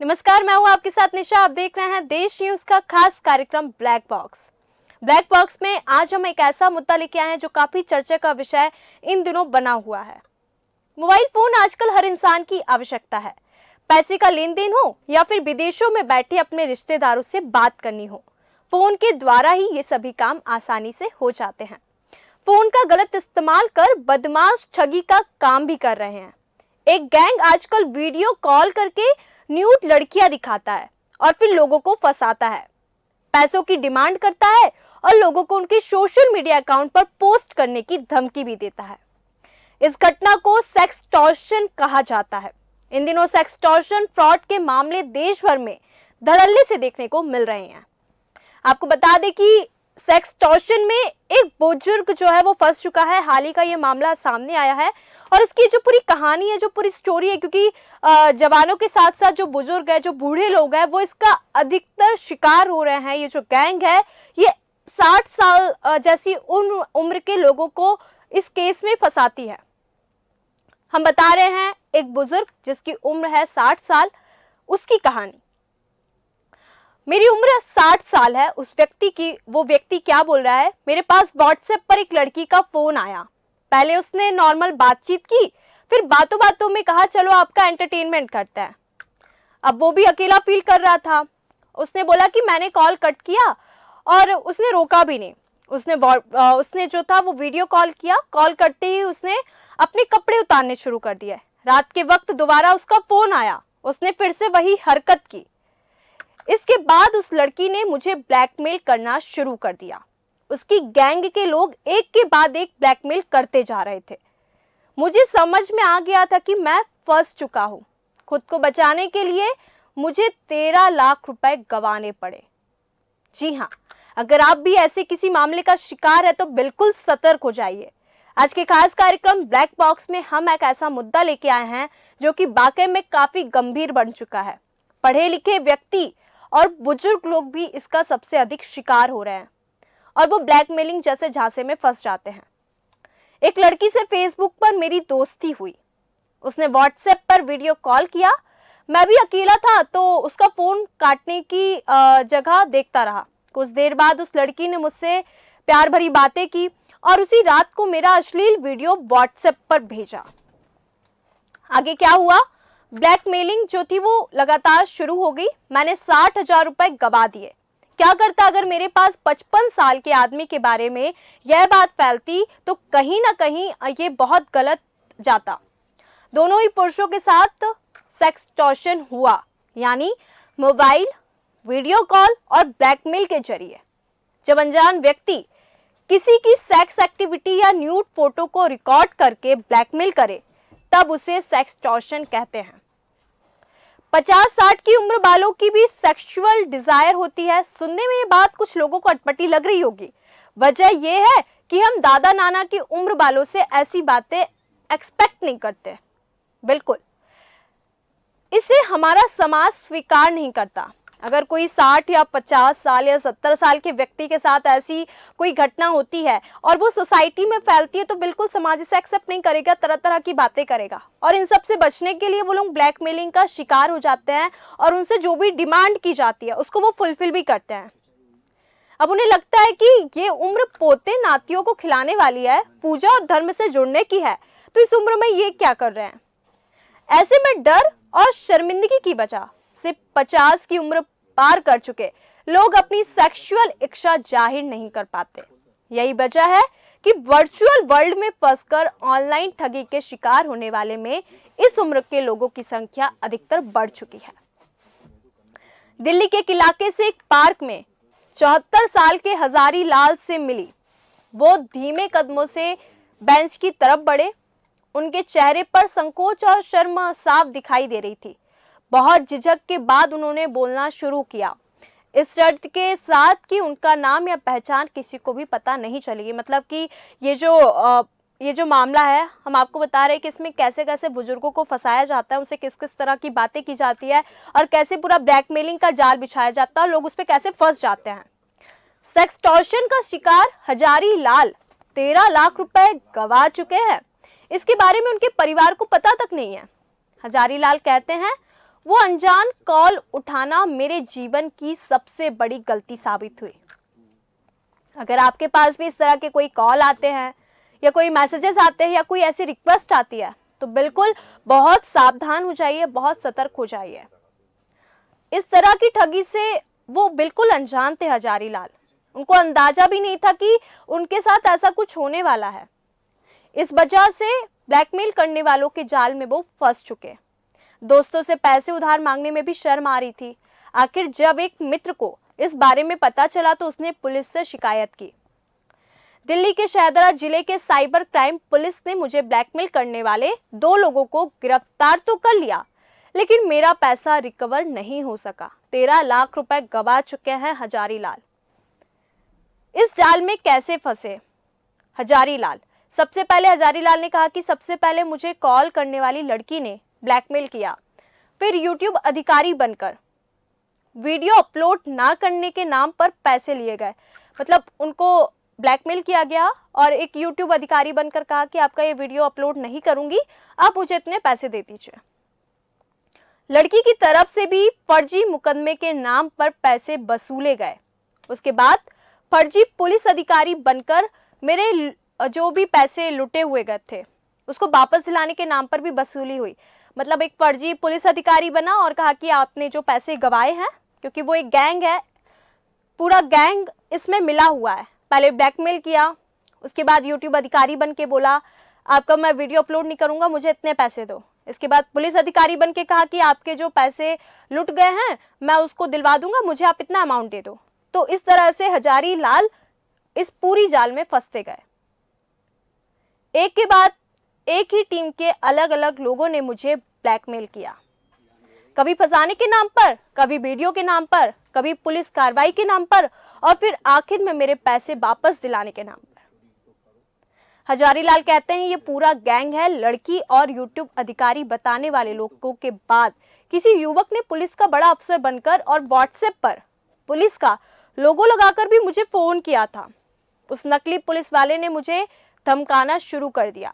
नमस्कार, मैं हूँ आपके साथ निशा। आप देख रहे हैं देश न्यूज का खास कार्यक्रम ब्लैक बॉक्स। ब्लैक बॉक्स में आज हम एक ऐसा मुद्दा लेके आए हैं जो काफी चर्चा का विषय इन दिनों बना हुआ है। मोबाइल फोन आजकल हर इंसान की आवश्यकता है। पैसे का लेन देन हो या फिर विदेशों में बैठे अपने रिश्तेदारों से बात करनी हो, फोन के द्वारा ही ये सभी काम आसानी से हो जाते हैं। फोन का गलत इस्तेमाल कर बदमाश ठगी का काम भी कर रहे हैं। एक गैंग आजकल वीडियो कॉल करके न्यूड लड़कियां दिखाता है और फिर लोगों को फंसाता है, पैसों की डिमांड करता है और लोगों को उनके सोशल मीडिया अकाउंट पर पोस्ट करने की धमकी भी देता है। इस घटना को सेक्सटॉर्शन कहा जाता है। इन दिनों सेक्सटॉर्शन फ्रॉड के मामले देश भर में धड़ल्ले से देखने को मिल रहे हैं। आपको बता दें कि सेक्सटॉर्शन में एक बुजुर्ग जो है वो फंस चुका है। हाल ही का ये मामला सामने आया है और इसकी जो पूरी कहानी है, जो पूरी स्टोरी है, क्योंकि जवानों के साथ साथ जो बुजुर्ग है, जो बूढ़े लोग हैं, वो इसका अधिकतर शिकार हो रहे हैं। ये जो गैंग है ये 60 साल जैसी उम्र के लोगों को इस केस में फंसाती है। हम बता रहे हैं एक बुजुर्ग जिसकी उम्र है 60 साल, उसकी कहानी। मेरी उम्र 60 साल है उस व्यक्ति की। वो व्यक्ति क्या बोल रहा है, मेरे पास व्हाट्सएप पर एक लड़की का फोन आया। पहले उसने नॉर्मल बातचीत की, फिर बातों बातों में कहा चलो आपका एंटरटेनमेंट करते हैं। अब वो भी अकेला फील कर रहा था। उसने बोला कि मैंने कॉल कट किया और उसने रोका भी नहीं। उसने जो था वो वीडियो कॉल किया। कॉल करते ही उसने अपने कपड़े उतारने शुरू कर दिए। रात के वक्त दोबारा उसका फोन आया, उसने फिर से वही हरकत की। इसके बाद उस लड़की ने मुझे ब्लैकमेल करना शुरू कर दिया। उसकी गैंग के लोग एक के बाद एक ब्लैकमेल करते जा रहे थे। मुझे समझ में आ गया था कि मैं फंस चुका हूं। खुद को बचाने के लिए मुझे 13 लाख रुपए गंवाने पड़े। जी हाँ, अगर आप भी ऐसे किसी मामले का शिकार है तो बिल्कुल सतर्क हो जाइए। आज के खास कार्यक्रम ब्लैक बॉक्स में हम एक ऐसा मुद्दा लेके आए हैं जो कि वाकई में काफी गंभीर बन चुका है। पढ़े लिखे व्यक्ति और बुजुर्ग लोग भी इसका सबसे अधिक शिकार हो रहे हैं और वो ब्लैकमेलिंग जैसे झांसे में फंस जाते हैं। एक लड़की से फेसबुक पर मेरी दोस्ती हुई। उसने व्हाट्सएप पर वीडियो कॉल किया। मैं भी अकेला था तो उसका फोन काटने की जगह देखता रहा। कुछ देर बाद उस लड़की ने मुझसे प्यार भरी बातें की और उसी रात को मेरा अश्लील वीडियो व्हाट्सएप पर भेजा। आगे क्या हुआ, ब्लैकमेलिंग जो थी वो लगातार शुरू हो गई। मैंने 60,000 रुपए गवा दिए। क्या करता अगर मेरे पास 55 साल के आदमी के बारे में यह बात फैलती तो कहीं ना कहीं ये बहुत गलत जाता। दोनों ही पुरुषों के साथ सेक्सटॉर्शन हुआ, यानी मोबाइल, वीडियो कॉल और ब्लैकमेल के जरिए। जब अनजान व्यक्ति किसी की सेक्स एक्टिविटी या न्यूड फोटो को रिकॉर्ड करके ब्लैकमेल करे तब उसे सेक्सटॉर्शन कहते हैं। 50-60 की उम्र वालों की भी सेक्सुअल डिजायर होती है। सुनने में ये बात कुछ लोगों को अटपटी लग रही होगी। वजह यह है कि हम दादा नाना की उम्र वालों से ऐसी बातें एक्सपेक्ट नहीं करते। बिल्कुल, इसे हमारा समाज स्वीकार नहीं करता। अगर कोई 60 या 50 साल या 70 साल के व्यक्ति के साथ ऐसी कोई घटना होती है और वो सोसाइटी में फैलती है तो बिल्कुल समाज इसे एक्सेप्ट नहीं करेगा, तरह तरह की बातें करेगा और इन सब से बचने के लिए वो लोग ब्लैकमेलिंग का शिकार हो जाते हैं और उनसे जो भी डिमांड की जाती है उसको वो फुलफिल भी करते हैं। अब उन्हें लगता है कि ये उम्र पोते नातियों को खिलाने वाली है, पूजा और धर्म से जुड़ने की है, तो इस उम्र में ये क्या कर रहे हैं। ऐसे में डर और शर्मिंदगी की वजह से 50 की उम्र पार कर चुके लोग अपनी सेक्सुअल इच्छा जाहिर नहीं कर पाते। यही वजह है कि वर्चुअल वर्ल्ड में फंसकर ऑनलाइन ठगी के शिकार होने वाले में इस उम्र के लोगों की संख्या अधिकतर बढ़ चुकी है। दिल्ली के एक इलाके से एक पार्क में 74 साल के हजारी लाल से मिली। वो धीमे कदमों से बेंच की तरफ बढ़े। उनके चेहरे पर संकोच और शर्म साफ दिखाई दे रही थी। बहुत झिझक के बाद उन्होंने बोलना शुरू किया, इस शर्त के साथ कि उनका नाम या पहचान किसी को भी पता नहीं चलेगी। मतलब कि ये जो मामला है, हम आपको बता रहे हैं कि इसमें कैसे कैसे बुजुर्गों को फंसाया जाता है, उनसे किस किस तरह की बातें की जाती है और कैसे पूरा ब्लैकमेलिंग का जाल बिछाया जाता है और लोग उस पर कैसे फंस जाते हैं। सेक्सटॉर्शन का शिकार हजारी लाल 13 लाख रुपए गवा चुके हैं। इसके बारे में उनके परिवार को पता तक नहीं है। हजारी लाल कहते हैं वो अनजान कॉल उठाना मेरे जीवन की सबसे बड़ी गलती साबित हुई। अगर आपके पास भी इस तरह के कोई कॉल आते हैं या कोई मैसेजेस आते हैं या कोई ऐसी रिक्वेस्ट आती है तो बिल्कुल बहुत सावधान हो जाइए, बहुत सतर्क हो जाइए। इस तरह की ठगी से वो बिल्कुल अनजान थे हजारी लाल। उनको अंदाजा भी नहीं था कि उनके साथ ऐसा कुछ होने वाला है। इस वजह से ब्लैकमेल करने वालों के जाल में वो फंस चुके। दोस्तों से पैसे उधार मांगने में भी शर्म आ रही थी। आखिर जब एक मित्र को इस बारे में पता चला तो उसने पुलिस से शिकायत की। दिल्ली के शहदरा जिले के साइबर क्राइम पुलिस ने मुझे ब्लैकमेल करने वाले 2 लोगों को गिरफ्तार तो कर लिया, लेकिन मेरा पैसा रिकवर नहीं हो सका। 13 लाख रुपए गवा चुके हैं हजारी लाल। इस जाल में कैसे फंसे हजारी लाल? सबसे पहले हजारी लाल ने कहा कि सबसे पहले मुझे कॉल करने वाली लड़की ने ब्लैकमेल किया, फिर यूट्यूब अधिकारी बनकर वीडियो अपलोड ना करने के नाम पर पैसे लिए गए। मतलब उनको ब्लैकमेल किया गया और एक यूट्यूब अधिकारी बनकर कहा कि आपका ये वीडियो अपलोड नहीं करूंगी, आप मुझे इतने पैसे दे दीजिए। लड़की की तरफ से भी फर्जी मुकदमे के नाम पर पैसे वसूले गए। उसके बाद फर्जी पुलिस अधिकारी बनकर मेरे जो भी पैसे लुटे हुए गए थे उसको वापस दिलाने के नाम पर भी वसूली हुई। मतलब एक फर्जी पुलिस अधिकारी बना और कहा कि आपने जो पैसे गवाए हैं, क्योंकि वो एक गैंग है, पूरा गैंग इसमें मिला हुआ है। पहले ब्लैकमेल किया, उसके बाद यूट्यूब अधिकारी बन के बोला आपका मैं वीडियो अपलोड नहीं करूंगा, मुझे इतने पैसे दो। इसके बाद पुलिस अधिकारी बन के कहा कि आपके जो पैसे लुट गए हैं मैं उसको दिलवा दूंगा, मुझे आप इतना अमाउंट दे दो। तो इस तरह से हजारी लाल इस पूरी जाल में फंसते गए। एक के बाद एक ही टीम के अलग अलग लोगों ने मुझे ब्लैकमेल किया, कभी फंसाने के नाम पर, कभी वीडियो के नाम पर, कभी पुलिस कार्रवाई के नाम पर और फिर आखिर में मेरे पैसे वापस दिलाने के नाम पर। हजारी लाल कहते हैं ये पूरा गैंग है लड़की और यूट्यूब अधिकारी बताने वाले लोगों के बाद किसी युवक ने पुलिस का बड़ा अफसर बनकर और व्हाट्सएप पर पुलिस का लोगो लगाकर भी मुझे फोन किया था। उस नकली पुलिस वाले ने मुझे धमकाना शुरू कर दिया।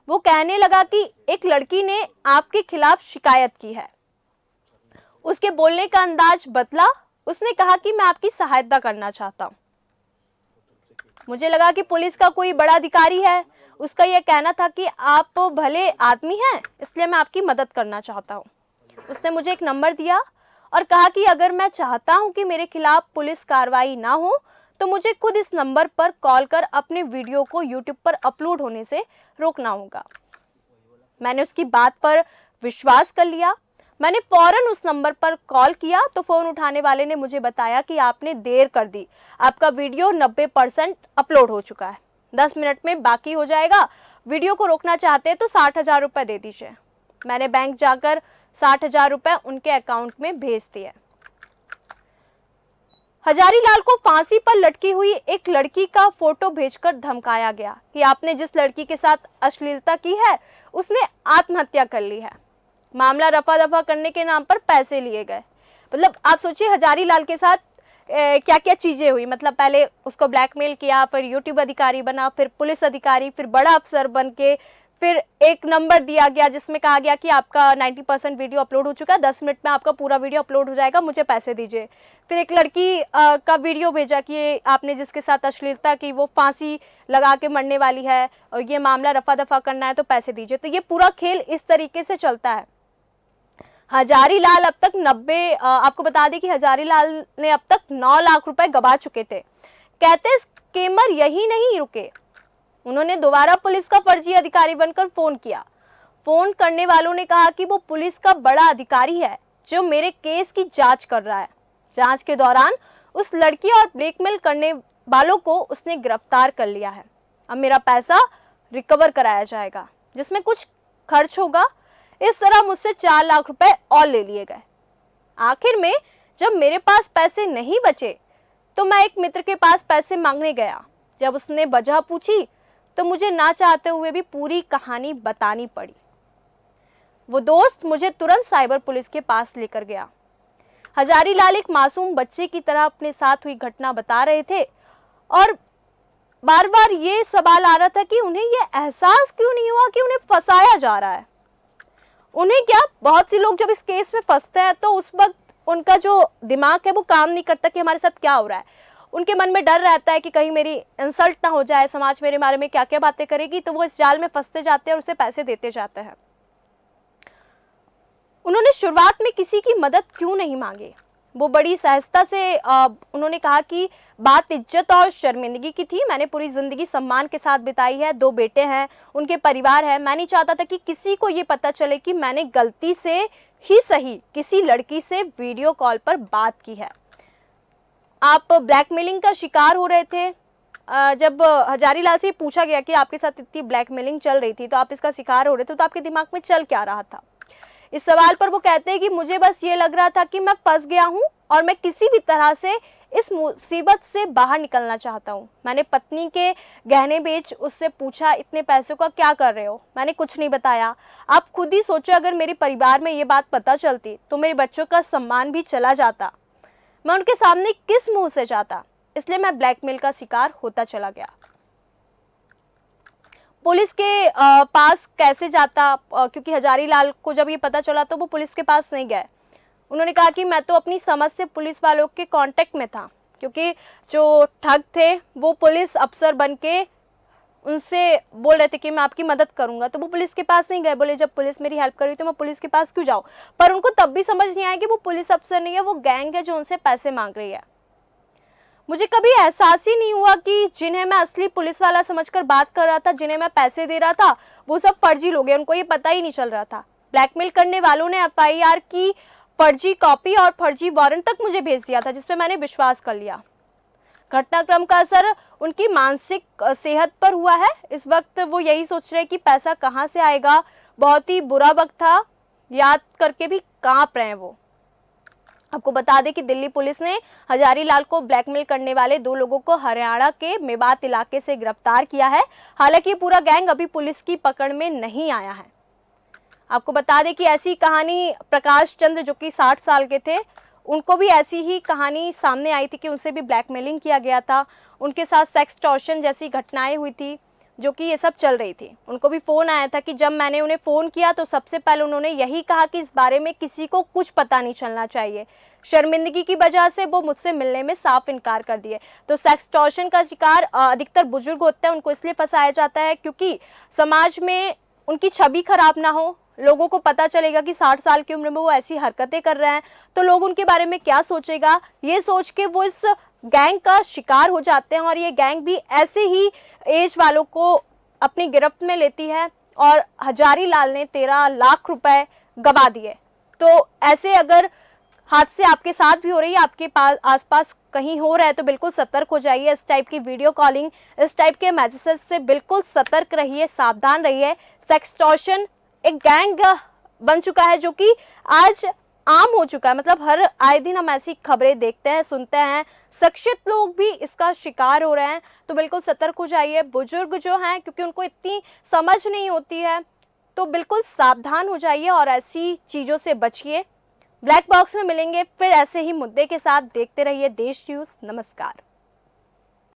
वो कहने लगा कि एक लड़की ने आपके खिलाफ शिकायत की है। उसके बोलने का अंदाज बदला। उसने कहा कि मैं आपकी सहायता करना चाहता हूं। मुझे लगा कि पुलिस का कोई बड़ा अधिकारी है। उसका यह कहना था कि आप भले आदमी हैं, इसलिए मैं आपकी मदद करना चाहता हूं। उसने मुझे एक नंबर दिया और कहा कि अगर मैं चाहता हूं कि मेरे खिलाफ पुलिस कार्रवाई ना हो तो मुझे खुद इस नंबर पर कॉल कर अपने वीडियो को यूट्यूब पर अपलोड होने से रोकना होगा। मैंने उसकी बात पर विश्वास कर लिया। मैंने फौरन उस नंबर पर कॉल किया तो फोन उठाने वाले ने मुझे बताया कि आपने देर कर दी, आपका वीडियो 90% अपलोड हो चुका है, 10 मिनट में बाकी हो जाएगा। वीडियो को रोकना चाहते तो 60,000 रुपये दे दीजिए। मैंने बैंक जाकर 60,000 रुपये उनके अकाउंट में भेज दिए। हजारी लाल को फांसी पर लटकी हुई एक लड़की का फोटो भेजकर धमकाया गया कि आपने जिस लड़की के साथ अश्लीलता की है उसने आत्महत्या कर ली है। मामला रफा दफा करने के नाम पर पैसे लिए गए। मतलब आप सोचिए हजारी लाल के साथ क्या क्या चीजें हुई। मतलब पहले उसको ब्लैकमेल किया, फिर यूट्यूब अधिकारी बना, फिर पुलिस अधिकारी, फिर बड़ा अफसर बन के, फिर एक नंबर दिया गया जिसमें कहा गया कि आपका 90% वीडियो अपलोड हो चुका है, 10 मिनट में आपका पूरा वीडियो अपलोड हो जाएगा, मुझे पैसे दीजिए। फिर एक लड़की का वीडियो भेजा कि आपने जिसके साथ अश्लीलता की वो फांसी लगा के मरने वाली है और ये मामला रफा दफा करना है तो पैसे दीजिए। तो ये पूरा खेल इस तरीके से चलता है। हजारी लाल अब तक आपको बता दें कि हजारी लाल ने अब तक 9 लाख रुपए गवा चुके थे। कहते स्कैमर यही नहीं रुके, उन्होंने दोबारा पुलिस का फर्जी अधिकारी बनकर फोन किया। फोन करने वालों ने कहा कि वो पुलिस का बड़ा अधिकारी है जो मेरे केस की जांच कर रहा है। जांच के दौरान उस लड़की और ब्लैकमेल करने वालों को उसने गिरफ्तार कर लिया है। अब मेरा पैसा रिकवर कराया जाएगा जिसमें कुछ खर्च होगा। इस तरह मुझसे 4 लाख रुपए और ले लिए गए। आखिर में जब मेरे पास पैसे नहीं बचे तो मैं एक मित्र के पास पैसे मांगने गया। जब उसने वजह पूछी तो मुझे ना चाहते हुए भी पूरी कहानी बतानी पड़ी। वो दोस्त मुझे तुरंत साइबर पुलिस के पास लेकर गया। हजारी लाल एक मासूम बच्चे की तरह अपने साथ हुई घटना बता रहे थे और बार बार ये सवाल आ रहा था कि उन्हें ये एहसास क्यों नहीं हुआ कि उन्हें फंसाया जा रहा है। उन्हें क्या, बहुत सी लोग जब इस केस में फंसते हैं तो उस वक्त उनका जो दिमाग है वो काम नहीं करता कि हमारे साथ क्या हो रहा है। उनके मन में डर रहता है कि कहीं मेरी इंसल्ट ना हो जाए, समाज मेरे बारे में क्या क्या बातें करेगी, तो वो इस जाल में फंसते जाते हैं और उसे पैसे देते जाते हैं। उन्होंने शुरुआत में किसी की मदद क्यों नहीं मांगी? वो बड़ी सहजता से उन्होंने कहा कि बात इज्जत और शर्मिंदगी की थी। मैंने पूरी जिंदगी सम्मान के साथ बिताई है, 2 बेटे हैं, उनके परिवार है। मैं नहीं चाहता था कि किसी को ये पता चले कि मैंने गलती से ही सही किसी लड़की से वीडियो कॉल पर बात की है। आप ब्लैकमेलिंग का शिकार हो रहे थे। जब हजारीलाल से पूछा गया कि आपके साथ इतनी ब्लैकमेलिंग चल रही थी, तो आप इसका शिकार हो रहे थे, तो आपके दिमाग में चल क्या रहा था? इस सवाल पर वो कहते हैं कि मुझे बस ये लग रहा था कि मैं फंस गया हूँ और मैं किसी भी तरह से इस मुसीबत से बाहर निकलना चाहता हूँ। मैंने पत्नी के गहने बेच उससे पूछा, इतने पैसों का क्या कर रहे हो? मैंने कुछ नहीं बताया। आप खुद ही सोचो, अगर मेरे परिवार में ये बात पता चलती तो मेरे बच्चों का सम्मान भी चला जाता। मैं उनके सामने किस मुंह से जाता? इसलिए मैं ब्लैकमेल का शिकार होता चला गया। पुलिस के पास कैसे जाता? क्योंकि हजारीलाल को जब ये पता चला तो वो पुलिस के पास नहीं गए। उन्होंने कहा कि मैं तो अपनी समझ से पुलिस वालों के कांटेक्ट में था, क्योंकि जो ठग थे वो पुलिस अफसर बन के उनसे बोल रहे थे कि मैं आपकी मदद करूंगा, तो वो पुलिस के पास नहीं गए। बोले जब पुलिस मेरी हेल्प कर रही तो मैं पुलिस के पास क्यों जाऊं? पर उनको तब भी समझ नहीं आया कि वो पुलिस अफसर नहीं है, वो गैंग है जो उनसे पैसे मांग रही है। मुझे कभी एहसास ही नहीं हुआ कि जिन्हें मैं असली पुलिस वाला समझकर बात कर रहा था, जिन्हें मैं पैसे दे रहा था, वो सब फर्जी लोग हैं। उनको ये पता ही नहीं चल रहा था। ब्लैकमेल करने वालों ने एफआईआर की फर्जी कॉपी और फर्जी वारंट तक मुझे भेज दिया था, जिसपे मैंने विश्वास कर लिया। घटनाक्रम का असर उनकी मानसिक सेहत पर हुआ है। इस वक्त वो यही सोच रहे हैं कि पैसा कहाँ से आएगा। बहुत ही बुरा वक्त था, याद करके भी कांप रहे हैं वो। आपको बता दें कि दिल्ली पुलिस ने हजारीलाल को ब्लैकमेल करने वाले 2 लोगों को हरियाणा के मेवात इलाके से गिरफ्तार किया है। हालांकि पूरा गैंग अभी पुलिस की पकड़ में नहीं आया है। आपको बता दें कि ऐसी कहानी प्रकाश चंद्र, जो कि 60 साल के थे, उनको भी ऐसी ही कहानी सामने आई थी कि उनसे भी ब्लैकमेलिंग किया गया था। उनके साथ सेक्सटॉर्शन जैसी घटनाएं हुई थी, जो कि ये सब चल रही थी। उनको भी फ़ोन आया था कि जब मैंने उन्हें फ़ोन किया तो सबसे पहले उन्होंने यही कहा कि इस बारे में किसी को कुछ पता नहीं चलना चाहिए। शर्मिंदगी की वजह से वो मुझसे मिलने में साफ इनकार कर दिए। तो सेक्सटॉर्शन का शिकार अधिकतर बुजुर्ग होते हैं। उनको इसलिए फंसाया जाता है क्योंकि समाज में उनकी छवि खराब ना हो। लोगों को पता चलेगा कि 60 साल की उम्र में वो ऐसी हरकतें कर रहे हैं, तो लोग उनके बारे में क्या सोचेगा, ये सोच के वो इस गैंग का शिकार हो जाते हैं। और ये गैंग भी ऐसे ही एज वालों को अपनी गिरफ्त में लेती है। और हजारीलाल ने 13 लाख रुपए गवा दिए। तो ऐसे अगर हादसे आपके साथ भी हो रही है, आपके पास आसपास कहीं हो रहा है, तो बिल्कुल सतर्क हो जाइए। इस टाइप की वीडियो कॉलिंग, इस टाइप के मैसेजेस से बिल्कुल सतर्क रहिए, सावधान रहिए। सेक्सटॉर्शन एक गैंग बन चुका है, जो कि आज आम हो चुका है। मतलब हर आए दिन हम ऐसी खबरें देखते हैं, सुनते हैं। शिक्षित लोग भी इसका शिकार हो रहे हैं, तो बिल्कुल सतर्क हो जाइए। बुजुर्ग जो हैं, क्योंकि उनको इतनी समझ नहीं होती है, तो बिल्कुल सावधान हो जाइए और ऐसी चीज़ों से बचिए। ब्लैक बॉक्स में मिलेंगे फिर ऐसे ही मुद्दे के साथ। देखते रहिए देश न्यूज़। नमस्कार।